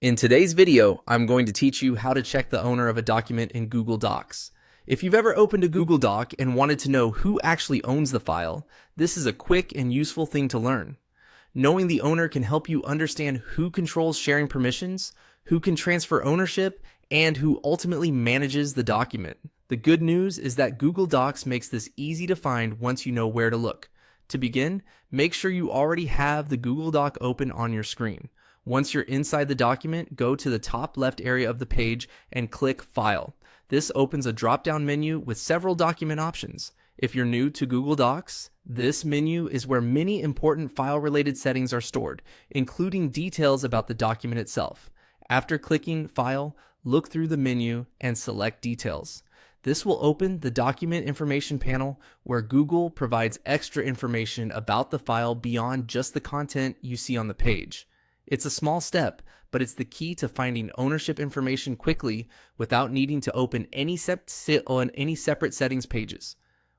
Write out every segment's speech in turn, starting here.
In today's video, I'm going to teach you how to check the owner of a document in Google Docs. If you've ever opened a Google Doc and wanted to know who actually owns the file, this is a quick and useful thing to learn. Knowing the owner can help you understand who controls sharing permissions, who can transfer ownership, and who ultimately manages the document. The good news is that Google Docs makes this easy to find once you know where to look. To begin, make sure you already have the Google Doc open on your screen. Once you're inside the document, go to the top left area of the page and click File. This opens a drop-down menu with several document options. If you're new to Google Docs, this menu is where many important file-related settings are stored, including details about the document itself. After clicking File, look through the menu and select Details. This will open the Document Information panel where Google provides extra information about the file beyond just the content you see on the page. It's a small step, but it's the key to finding ownership information quickly without needing to open any separate settings pages.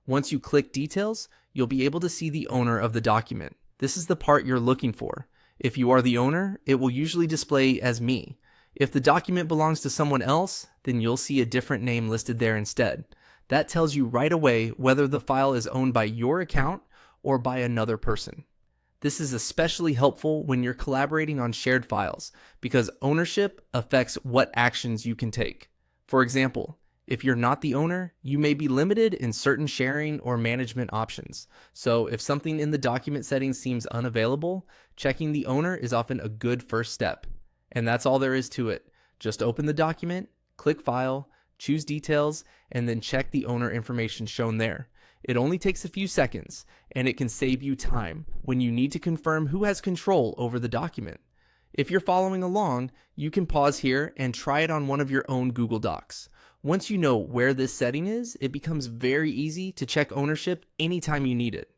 Once you click Details, you'll be able to see the owner of the document. This is the part you're looking for. If you are the owner, it will usually display as me. If the document belongs to someone else, then you'll see a different name listed there instead. That tells you right away whether the file is owned by your account or by another person. This is especially helpful when you're collaborating on shared files because ownership affects what actions you can take. For example, if you're not the owner, you may be limited in certain sharing or management options. So if something in the document settings seems unavailable, checking the owner is often a good first step. And that's all there is to it. Just open the document, click File, choose Details, and then check the owner information shown there. It only takes a few seconds, and it can save you time when you need to confirm who has control over the document. If you're following along, you can pause here and try it on one of your own Google Docs. Once you know where this setting is, it becomes very easy to check ownership anytime you need it.